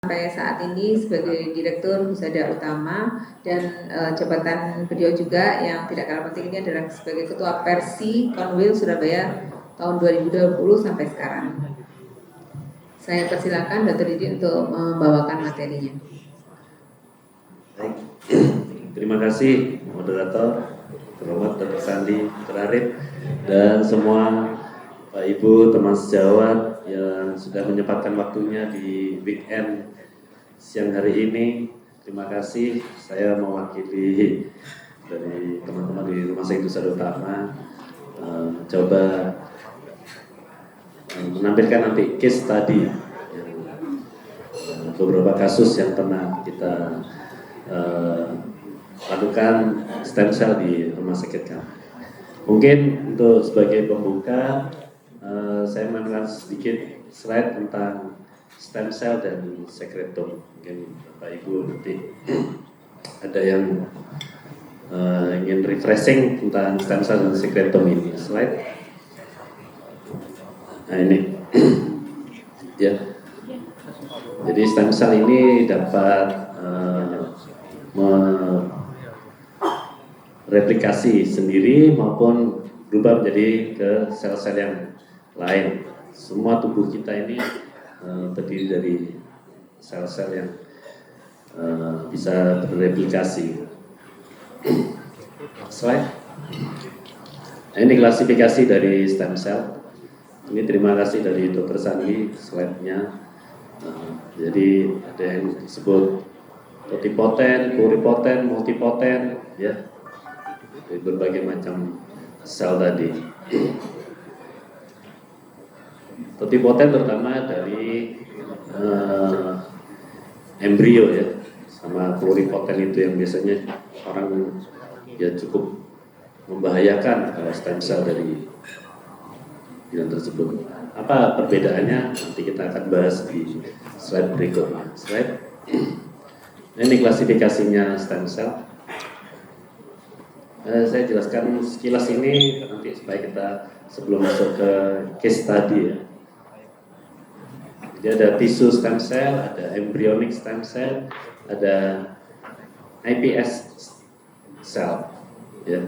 Sampai saat ini sebagai Direktur Husada Utama dan jabatan beliau juga yang tidak kalah penting ini adalah sebagai Ketua Persi Konwil Surabaya tahun 2020 sampai sekarang. Saya persilakan Dr. Didi untuk membawakan materinya. Baik. Terima kasih moderator, terhormat Dr. Sandi, Dr. Arif, dan semua Pak Ibu, teman sejawat yang sudah menyempatkan waktunya di weekend siang hari ini. Terima kasih, saya mewakili dari teman-teman di Rumah Sakit Husada Utama coba menampilkan nanti case study beberapa kasus yang pernah kita lakukan stem cell di rumah sakit kami. Mungkin untuk sebagai pembuka, saya mengenal sedikit slide tentang stem cell dan sekretom. Mungkin Bapak Ibu nanti ada yang ingin refreshing tentang stem cell dan sekretom ini. Slide. Nah ini, ya. Jadi stem cell ini dapat mereplikasi sendiri maupun berubah menjadi ke sel-sel yang lain. Semua tubuh kita ini terdiri dari sel-sel yang bisa bereplikasi. Slide. Nah, ini klasifikasi dari stem cell. Ini terima kasih dari Dr. Sandi slide-nya. Jadi ada yang disebut totipoten, pluripoten, multipoten, ya, dari berbagai macam sel tadi. Totipoten terutama dari embrio ya, sama pluripoten itu yang biasanya orang ya cukup membahayakan kalau stem cell dari yang tersebut. Apa perbedaannya? Nanti kita akan bahas di slide berikutnya. Slide. Ini klasifikasinya stem cell. Saya jelaskan sekilas ini nanti supaya kita sebelum masuk ke case study ya. Jadi ada tissue stem cell, ada embryonic stem cell, ada iPS cell, ya.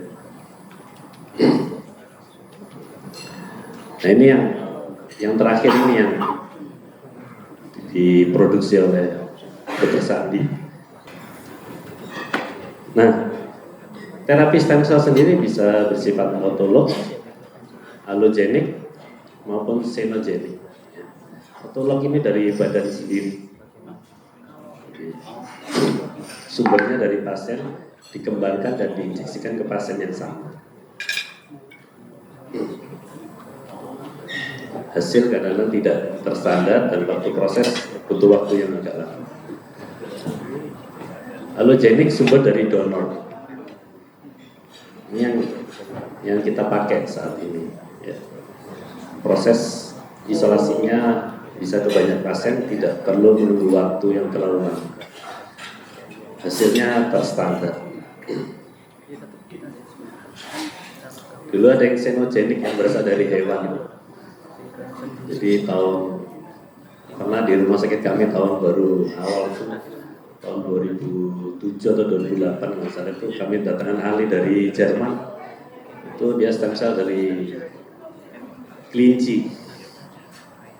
Nah ini yang terakhir ini yang diproduksi oleh Dr. Sandi. Nah, terapi stem cell sendiri bisa bersifat autolog, allogenik, maupun xenogenik. Autolog ini dari badan sendiri. Sumbernya dari pasien, dikembangkan dan diinjeksikan ke pasien yang sama. Hasil kadang-kadang tidak terstandar dan waktu proses butuh waktu yang agak lama. Allogenik sumber dari donor. Ini yang kita pakai saat ini. Ya. Proses isolasinya bisa ke banyak pasien, tidak perlu menunggu waktu yang terlalu lama. Hasilnya terstandar. Dulu ada yang xenogenik yang berasal dari hewan. Jadi pernah di rumah sakit kami tahun baru awal itu tahun 2007 atau 2008 nggak salah itu kami datangkan ahli dari Jerman. Itu dia stem cell dari kelinci.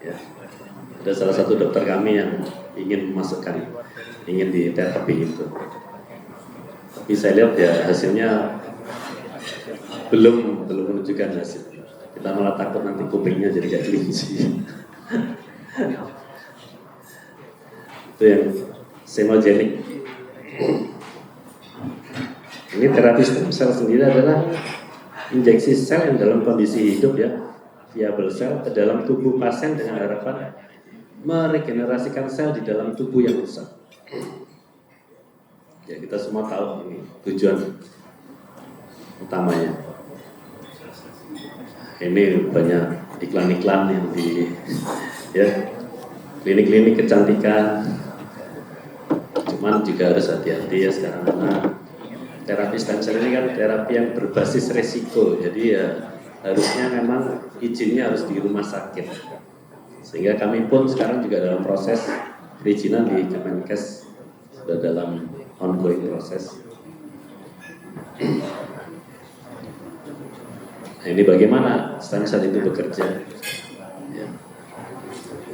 Ya. Ada salah satu dokter kami yang ingin memasukkan, ingin diterapi itu. Tapi saya lihat ya hasilnya belum menunjukkan hasil. Kita malah takut nanti kupingnya jadi kayak kelinci. Itu yang xenogenik. Ini terapi stem cell sendiri adalah injeksi sel yang dalam kondisi hidup ya, viable sel ke dalam tubuh pasien dengan harapan meregenerasikan sel di dalam tubuh yang rusak. Ya kita semua tahu ini tujuan utamanya. Ini banyak iklan-iklan yang di ya klinik-klinik kecantikan. Cuman juga harus hati-hati ya sekarang karena terapi stem cell ini kan terapi yang berbasis resiko. Jadi ya harusnya memang izinnya harus di rumah sakit. Sehingga kami pun sekarang juga dalam proses perizinan di Kemenkes sudah dalam ongoing proses. Nah, ini bagaimana stem cell itu bekerja? Ya.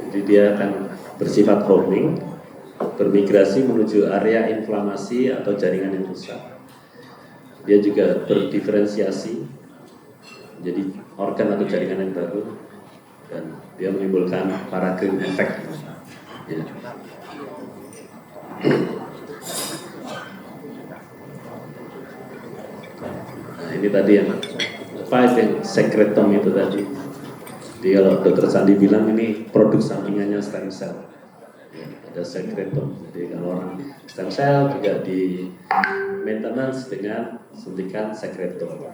Jadi dia akan bersifat roaming, bermigrasi menuju area inflamasi atau jaringan yang rusak. Dia juga berdiferensiasi, jadi organ atau jaringan yang baru, dan dia menimbulkan paracrine effect. Ya. Nah, ini tadi yang apa yang sekretom itu tadi. Jadi kalau Dr. Sandi bilang ini produk sampingannya stem cell. Ya, ada sekretom. Jadi kalau orang stem cell juga di maintenance dengan suntikan sekretom.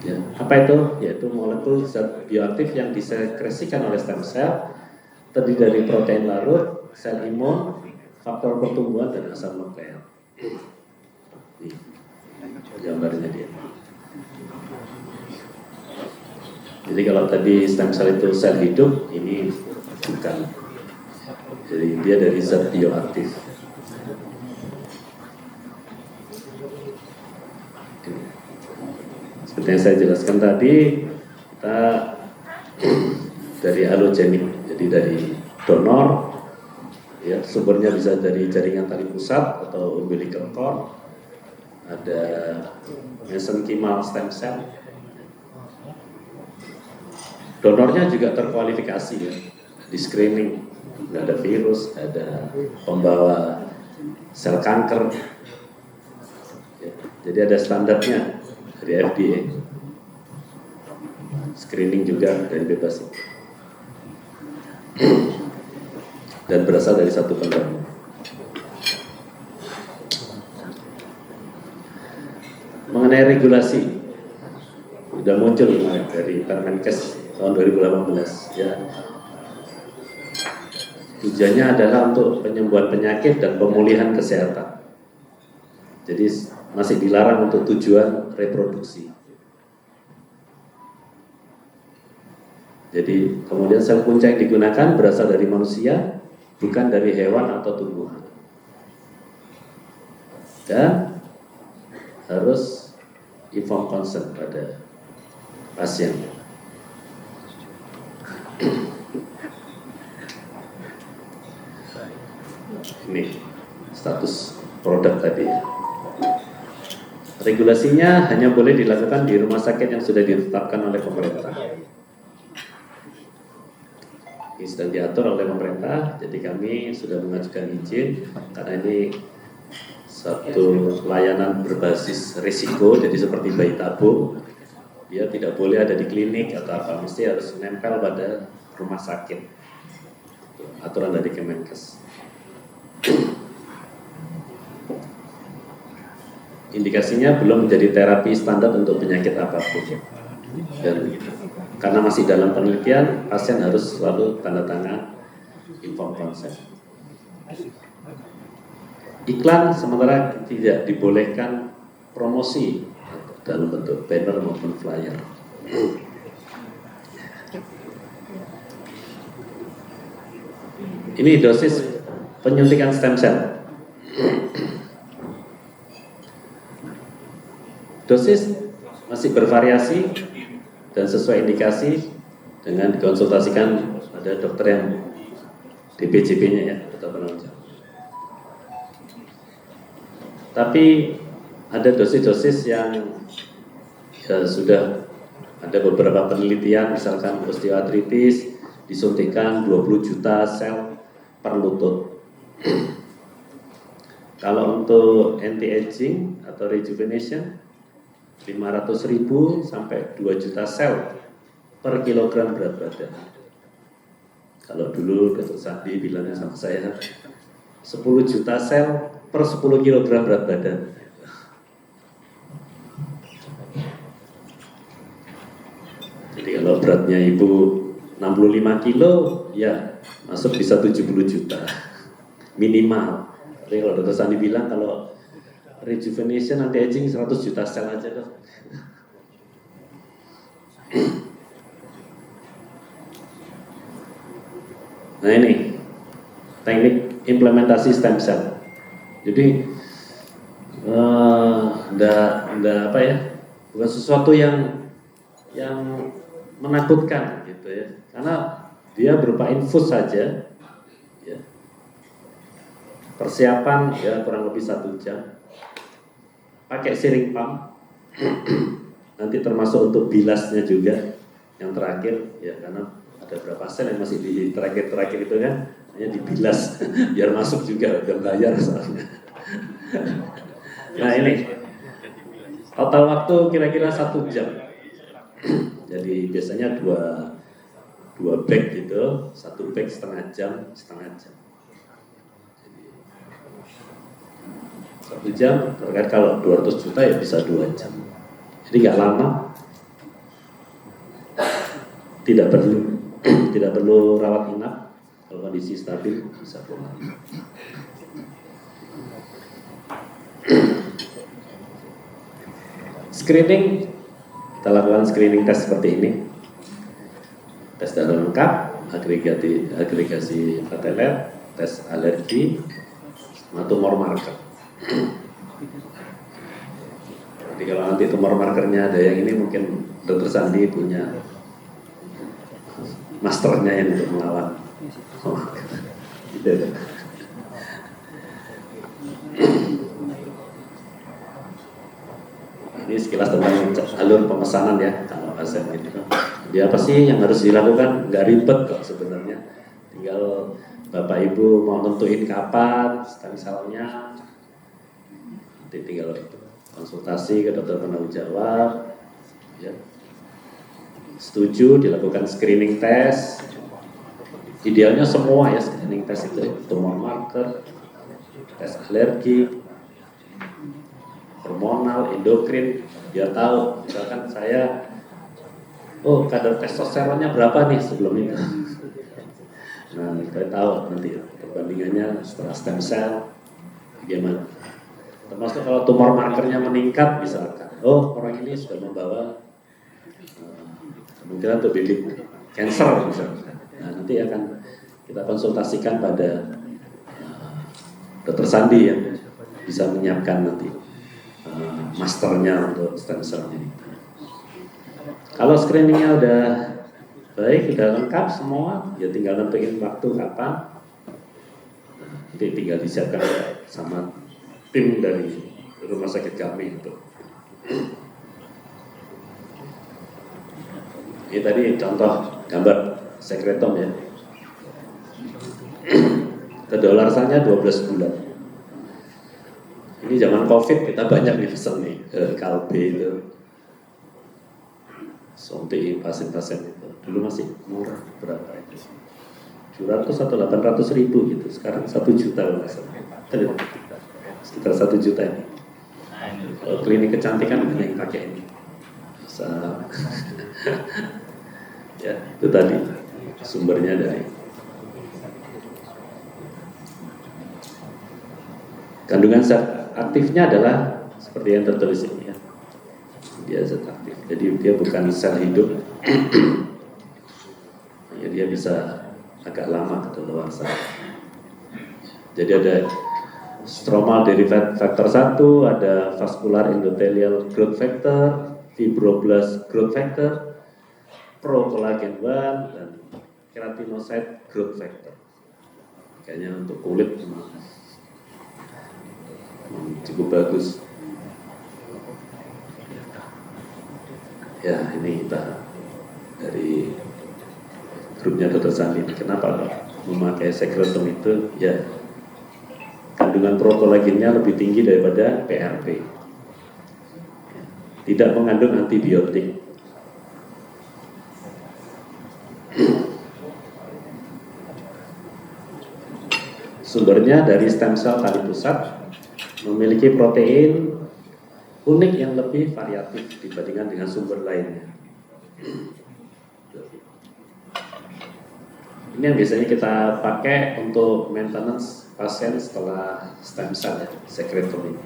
Ya, apa itu? Yaitu molekul zat bioaktif yang disekresikan oleh stem cell, terdiri dari protein larut, sel imun, faktor pertumbuhan, dan asam nukleat. Ini gambarnya dia. Jadi kalau tadi stem cell itu sel hidup, ini bukan. Jadi dia dari zat bioaktif. Seperti yang saya jelaskan tadi, kita dari allogenik, jadi dari donor, ya sumbernya bisa dari jaringan tali pusat atau umbilical cord, ada mesenchymal stem cell. Donornya juga terkualifikasi ya, di screening, nggak ada virus, ada pembawa sel kanker, ya, jadi ada standarnya dari FDA. Screening juga dari bebas dan berasal dari satu pendonor. Mengenai regulasi, sudah muncul dari Permenkes tahun 2018 ya. Tujuannya adalah untuk penyembuhan penyakit dan pemulihan kesehatan. Jadi masih dilarang untuk tujuan reproduksi. Jadi kemudian sel punca yang digunakan berasal dari manusia, bukan dari hewan atau tumbuhan. Dan harus informed consent pada pasien. Ini status produk tadi. Regulasinya hanya boleh dilakukan di rumah sakit yang sudah ditetapkan oleh pemerintah. Ini sedang diatur oleh pemerintah, jadi kami sudah mengajukan izin karena ini satu layanan berbasis risiko, jadi seperti bayi tabung, dia tidak boleh ada di klinik atau apa, mesti harus menempel pada rumah sakit. Aturan dari Kemenkes. Indikasinya belum menjadi terapi standar untuk penyakit apapun. Dan karena masih dalam penelitian, pasien harus selalu tanda tangan informed consent. Iklan sementara tidak dibolehkan promosi dalam bentuk banner maupun flyer. Ini dosis penyuntikan stem cell. Dosis masih bervariasi dan sesuai indikasi dengan dikonsultasikan pada dokter yang DPJP-nya ya, dokter penanggung jawab. Tapi ada dosis-dosis yang ya, sudah ada beberapa penelitian, misalkan osteoartritis disuntikan 20 juta sel per lutut. Kalau untuk anti-aging atau rejuvenation 500.000 sampai 2 juta sel per kilogram berat badan. Kalau dulu Dr. Sandi bilangnya sama saya 10 juta sel per 10 kilogram berat badan. Jadi kalau beratnya ibu 65 kilo, ya masuk bisa 70 juta minimal. Tapi kalau Dr. Sandi bilang kalau rejuvenation anti-aging 100 juta sel aja dong. Nah ini teknik implementasi stem cell. Jadi nggak apa ya, bukan sesuatu yang menakutkan gitu ya, karena dia berupa infus saja. Ya. Persiapan ya kurang lebih 1 jam. Pakai siring pump. Nanti termasuk untuk bilasnya juga yang terakhir ya, karena ada beberapa pasien yang masih di terakhir itu kan hanya dibilas biar masuk juga, udah bayar soalnya. Nah ini total waktu kira-kira 1 jam. Jadi biasanya dua bag gitu, 1 bag setengah jam. 1 jam, terkait kalau 200 juta ya bisa 2 jam. Jadi nggak lama, tidak perlu rawat inap, kalau kondisi stabil bisa pulang. Screening, kita lakukan screening tes seperti ini. Tes darah lengkap, agregasi platelet, tes alergi, sama tumor marker. Jadi kalau nanti tumor markernya ada yang ini, mungkin Dr. Sandi punya masternya yang untuk melawan. Gitu. Ini sekilas tentang alur pemesanan ya, kalau pasien gitu. Jadi apa sih yang harus dilakukan? Nggak ribet kok sebenarnya. Tinggal Bapak Ibu mau nentuin kapan stem cell-nya, nanti tinggal konsultasi ke dokter penanggung jawab. Ya. Setuju dilakukan screening test. Idealnya semua ya screening test itu, tumor marker, tes alergi, hormonal, endokrin, dia tahu. Misalkan saya, kadar testosteronnya berapa nih sebelum itu. Nah, kita tahu nanti perbandingannya setelah stem cell bagaimana. Termasuk kalau tumor markernya meningkat, misalkan, orang ini sudah membawa kemungkinan untuk bilik cancer misalkan. Nah, nanti akan kita konsultasikan pada Dr. Sandi yang bisa menyiapkan nanti masternya untuk stem cell ini. Kalau screeningnya udah baik, udah lengkap semua, ya tinggal nentuin waktu kapan. Nanti tinggal disiapkan sama tim dari rumah sakit kami untuk. Ini tadi contoh gambar sekretom ya. Kedolarsanya 12 bulan. Ini zaman COVID kita banyak dipesan nih, Kalbe itu. Suntik pasien-pasien itu. Dulu masih murah, berapa itu? 700 atau 800 ribu gitu. Sekarang 1 juta kalau nggak salah. Sekitar 1 juta ini. Kalau klinik kecantikan ada yang pakai ini. Bisa. Ya, itu tadi sumbernya dari kandungan zat aktifnya adalah seperti yang tertulis ini ya. Dia zat aktif. Jadi dia bukan sel hidup. Ya, dia bisa agak lama kedaluarsa. Jadi ada stromal derivative factor 1, ada vascular endothelial growth factor, fibroblast growth factor, pro-collagen 1, dan keratinocyte growth factor. Kayaknya untuk kulit cukup bagus. Ya, ini kita dari grupnya Dr. Sandi. Kenapa memakai sekretom itu? Ya, kandungan prokolagennya lebih tinggi daripada PRP. Tidak mengandung antibiotik. Sumbernya dari stem cell tali pusat, memiliki protein unik yang lebih variatif dibandingkan dengan sumber lainnya. Ini yang biasanya kita pakai untuk maintenance pasien setelah stem cell ya, sekretom ini.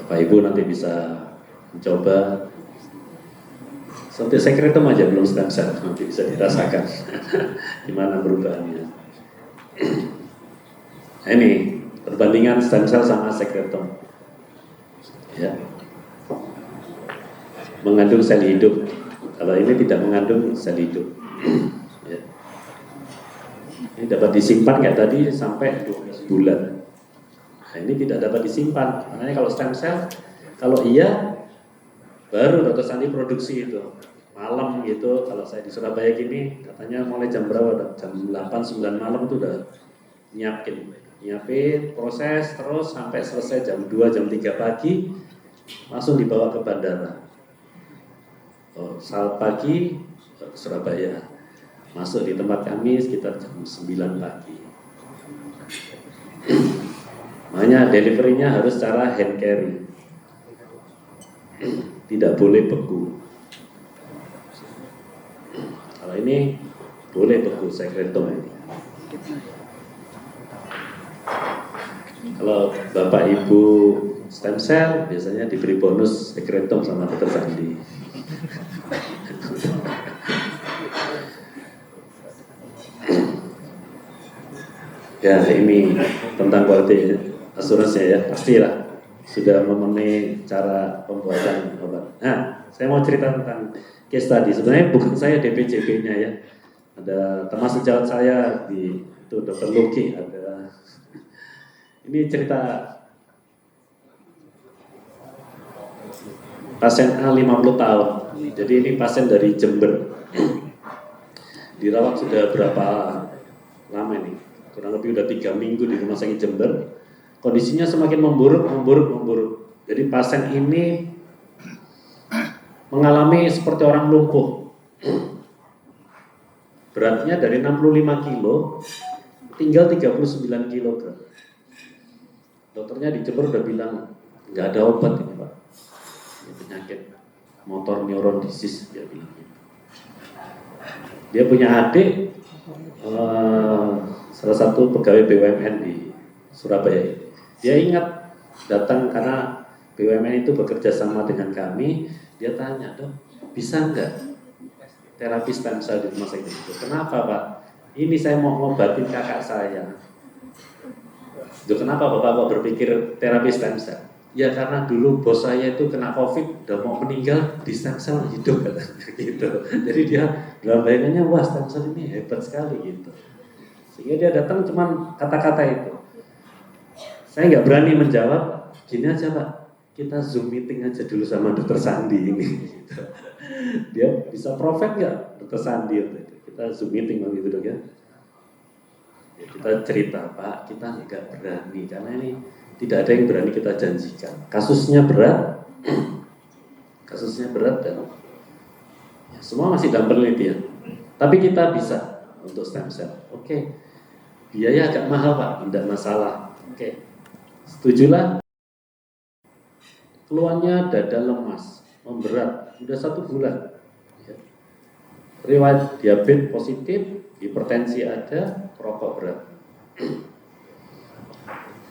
Bapak Ibu nanti bisa mencoba Sampai sekretum aja belum stem cell, nanti bisa dirasakan gimana perubahannya. Nah, ini perbandingan stem cell sama sekretum. Ya. Mengandung sel hidup. Kalau ini tidak mengandung sel hidup. Ya. Ini dapat disimpan kayak tadi sampai 12 bulan. Nah, ini tidak dapat disimpan. Makanya kalau stem cell, kalau iya baru Dr. Sandi produksi itu. Malam gitu, kalau saya di Surabaya gini, katanya mulai jam berapa? Jam 8-9 malam itu udah nyiapin proses terus sampai selesai jam 2, jam 3 pagi langsung dibawa ke bandara. Saat pagi ke Surabaya, masuk di tempat kami sekitar jam 9 pagi. Makanya deliverynya harus secara hand carry, tidak boleh beku. Kalau ini boleh beku sekretum ini. Kalau Bapak Ibu stem cell biasanya diberi bonus sekretum sama Dr. Sandi. Ya, ini tentang quality assurance ya, pastilah sudah memenuhi cara pembuatan obat. Nah, saya mau cerita tentang case tadi. Sebenarnya bukan saya DPJP-nya ya. Ada teman sejawat saya di itu Dr. Luki, ada. Ini cerita pasien A 50 tahun. Jadi ini pasien dari Jember. Dirawat sudah berapa lama ini? Kurang lebih udah 3 minggu di rumah sakit Jember. Kondisinya semakin memburuk. Jadi pasien ini mengalami seperti orang lumpuh. Beratnya dari 65 kilo tinggal 39 kg. Dokternya di Jember udah bilang nggak ada obat ini Pak. Ini penyakit motor neuron disease dia bilang. Dia punya adik salah satu pegawai BUMN di Surabaya. Dia ingat datang karena BUMN itu bekerja sama dengan kami. Dia tanya, dong, bisa nggak terapi stem cell di rumah sakit itu? Kenapa Pak? Ini saya mau ngobatin kakak saya. Kenapa Bapak kok berpikir terapi stem cell? Ya karena dulu bos saya itu kena COVID, udah mau meninggal di stem cell hidup gitu. Jadi dia dalam bayangannya wah stem cell ini hebat sekali gitu. Sehingga dia datang cuma kata-kata itu. Saya nggak berani menjawab. Gini aja Pak, kita Zoom meeting aja dulu sama Dr. Sandi ini. Gitu. Dia bisa profit nggak Dr. Sandi? Kita Zoom meeting begitu dong ya. Ya, kita cerita Pak, kita nggak berani karena ini tidak ada yang berani kita janjikan. Kasusnya berat dan ya, semua masih dalam penelitian. Tapi kita bisa untuk stem cell. Oke, biaya agak mahal Pak, tidak masalah. Oke, setujulah. Keluhannya dada lemas, memberat, sudah 1 bulan. Ya. Riwayat diabetes positif, hipertensi ada, rokok berat.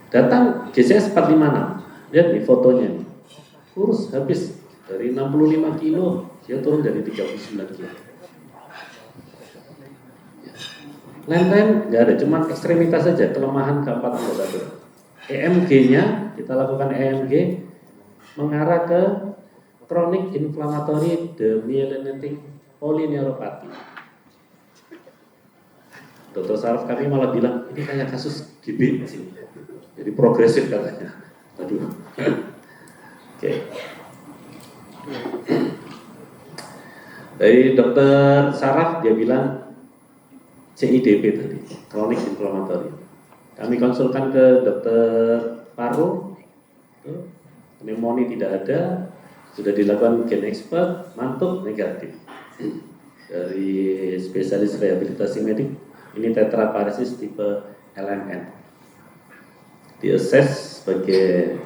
Datang GCS 456, lihat nih fotonya nih. Kurus habis dari 65 kilo, dia turun dari 39 kilo. Lain-lain nggak ada, cuma ekstremitas saja, kelemahan keempat anggota tubuh. EMG-nya, kita lakukan EMG, mengarah ke chronic inflammatory demyelinating polyneuropathy. Dokter saraf kami malah bilang, ini kayak kasus GB sih. Jadi progresif katanya. Aduh. Oke. Dari dokter saraf dia bilang CIDP tadi, chronic inflammatory. Kami konsulkan ke dokter paru, pneumonia tidak ada, sudah dilakukan gen expert, mantuk negatif. Dari spesialis rehabilitasi medik, ini tetraparesis tipe LMN. Di-assess sebagai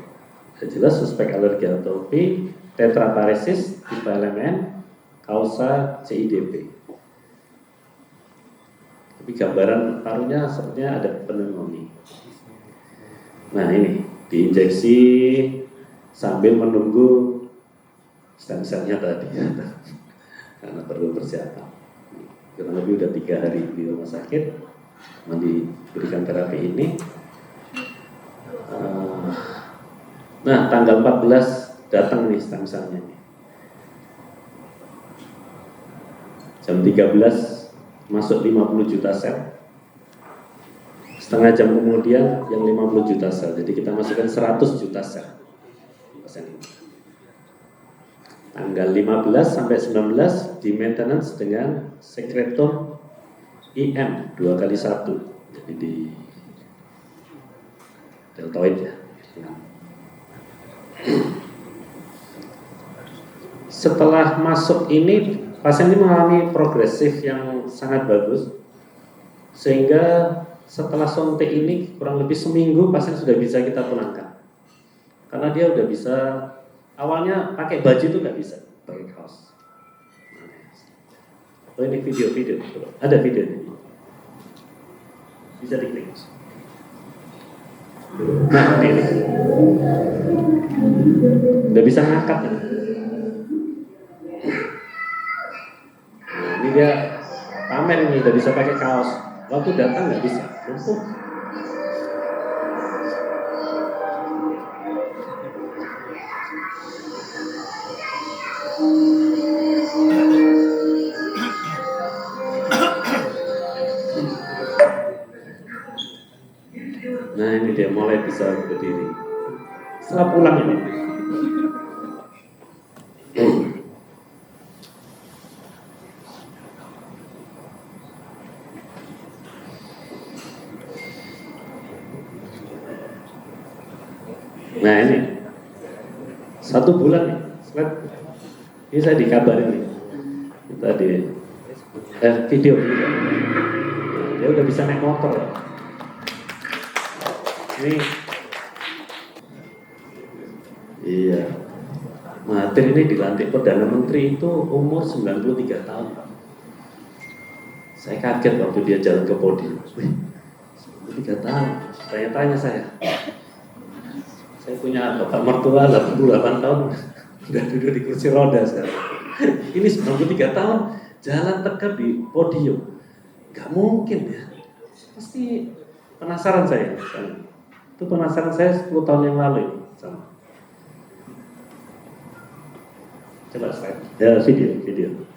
jelas suspek alergi atopi, tetraparesis tipe LMN, kausa CIDP. Tapi gambaran parunya sepertinya ada pneumonia. Nah ini diinjeksi sambil menunggu stem cell-nya tadi. karena perlu persiapan. Kurang lebih udah 3 hari di rumah sakit, diberikan terapi ini. Nah, tanggal 14 datang nih stem cell-nya. Jam 13 masuk 50 juta sel. Setengah jam kemudian yang 50 juta sel. Jadi kita masukkan 100 juta sel. Tanggal 15 sampai 19 di maintenance dengan sekretom IM 2x1. Jadi di deltoid ya. Setelah masuk ini, pasien ini mengalami progresif yang sangat bagus, sehingga setelah suntik ini kurang lebih seminggu pasien sudah bisa kita pulangkan, karena dia udah bisa. Awalnya pakai baju itu nggak bisa, pakai kaos. Oh ini video, ada video ini, bisa diklik. Nah ini udah bisa ngangkat. Ini dia pamer ini udah bisa pakai kaos. Waktu datang nggak bisa, lumpuh. Nah ini dia mulai bisa berdiri setelah pulang ini. Nah ini 1 bulan nih. Ini saya dikabarin nih tadi video. Dia udah bisa naik motor. Ini iya, Mahathir ini dilantik Perdana Menteri itu umur 93 tahun. Saya kaget waktu dia jalan ke podium. 93 tahun, tanya-tanya saya punya bapak mertua 88 tahun, udah duduk di kursi roda sekarang. Ini 93 tahun, jalan tegap di podium. Gak mungkin ya. Pasti penasaran saya. Itu penasaran saya 10 tahun yang lalu sama. Coba slide. Ya video.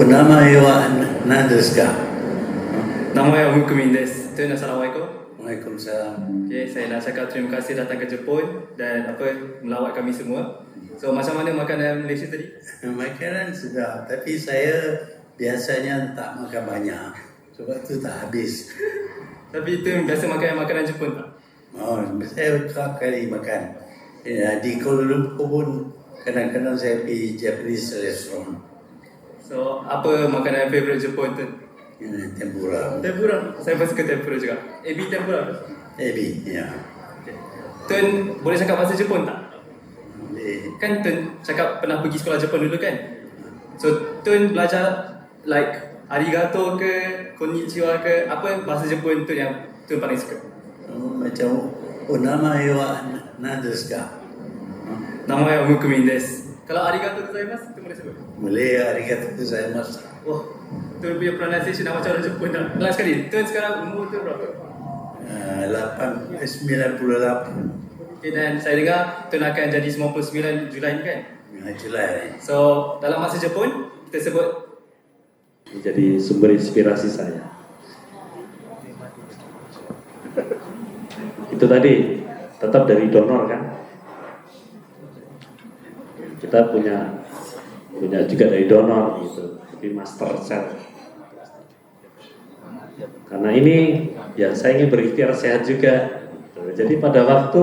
Nama wa何ですか? Nama saya Mukumin desu. Tuan, Assalamualaikum. Waalaikumsalam. Okay, saya nak cakap terima kasih datang ke Jepun dan melawat kami semua. So macam mana makanan Malaysia tadi? Makanan sudah, tapi saya biasanya tak makan banyak. Sebab tu tak habis. Tapi itu biasa makan makanan Jepun tak? Oh, saya kerap kali makan. Ya, di Kuala Lumpur pun kadang-kadang saya pergi Japanese restaurant. So apa makanan favorite Jepun tu? Tempura. Tempura. Saya pasti suka tempura juga. Ebi tempura. Ebi, ya. Okay. Tuan boleh cakap bahasa Jepun tak? Boleh. Kan Tuan cakap pernah pergi sekolah Jepun dulu kan? So Tuan belajar like arigato ke, konnichiwa ke, apa bahasa Jepun tu yang Tuan paling suka? Macam nama wa何ですか? Nama saya Mukumin desu. Kalau arigato gozaimasu tu boleh sebut? Boleh, arigatou gozaimasu. Wah, Tuan punya pronunciation macam orang Jepun dah. Last sekali, Tuan sekarang umur tu berapa? 98. Okay, dan saya dengar Tuan akan jadi 99 Julai ni kan? Julai. So, dalam masa Jepun, kita sebut menjadi sumber inspirasi saya. Itu tadi tetap dari donor kan. Kita punya juga dari donor gitu, tapi master cell. Karena ini ya saya ingin berikhtiar sehat juga. Gitu. Jadi pada waktu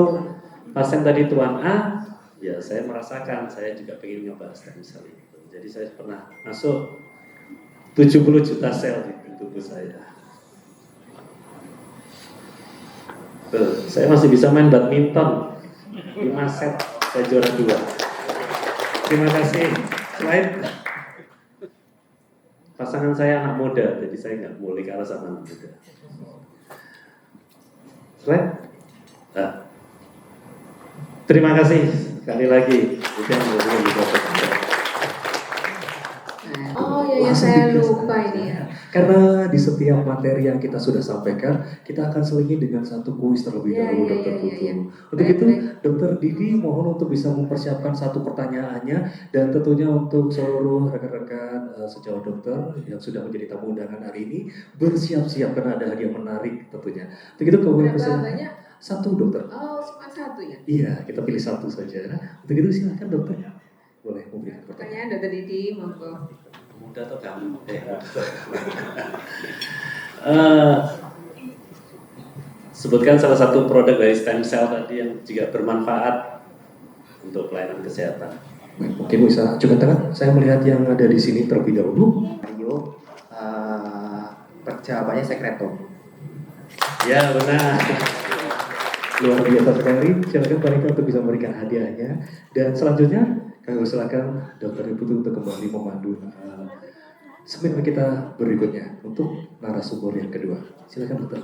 pasien tadi tuan A, ya saya merasakan saya juga pengen nyoba stem cell itu. Jadi saya pernah masuk 70 juta sel di tubuh saya. Tuh, saya masih bisa main badminton 5 set, saya juara 2. Terima kasih. Slide. Pasangan saya anak muda, jadi saya nggak boleh kalah sama anak muda. Slide. Nah. Terima kasih. Sekali lagi, itu yang belum dipotong. Oh ya, saya lupa ini ya. Karena di setiap materi yang kita sudah sampaikan, kita akan selingi dengan satu kuis terlebih Ya, dahulu, ya, Dokter ya, ya, Putu. ya. Untuk Baik, itu, baik. Dokter Didi mohon untuk bisa mempersiapkan satu pertanyaannya dan tentunya untuk seluruh rekan-rekan sejawat dokter yang sudah menjadi tamu undangan hari ini bersiap-siap karena ada hadiah menarik tentunya. Untuk itu kami Berapa persilakan banyak? satu, Dokter. Oh, cuma satu ya. Iya, kita pilih satu saja. Untuk itu silakan Dokter. Boleh memberikan pertanyaan. Pertanyaan Dokter Didi, monggo. Mudah atau kamu? Sebutkan salah satu produk dari stem cell tadi yang juga bermanfaat untuk pelayanan kesehatan. Baik, mungkin bisa coba tangan. Saya melihat yang ada di sini terlebih dahulu. Mario, jawabannya sekreto. Ya benar. Luar biasa sekali. Silakan Pak untuk bisa memberikan hadiahnya. Dan selanjutnya kami silakan Dokter Putu untuk kembali memandu seminar kita berikutnya untuk narasumber yang kedua. Silakan Dokter.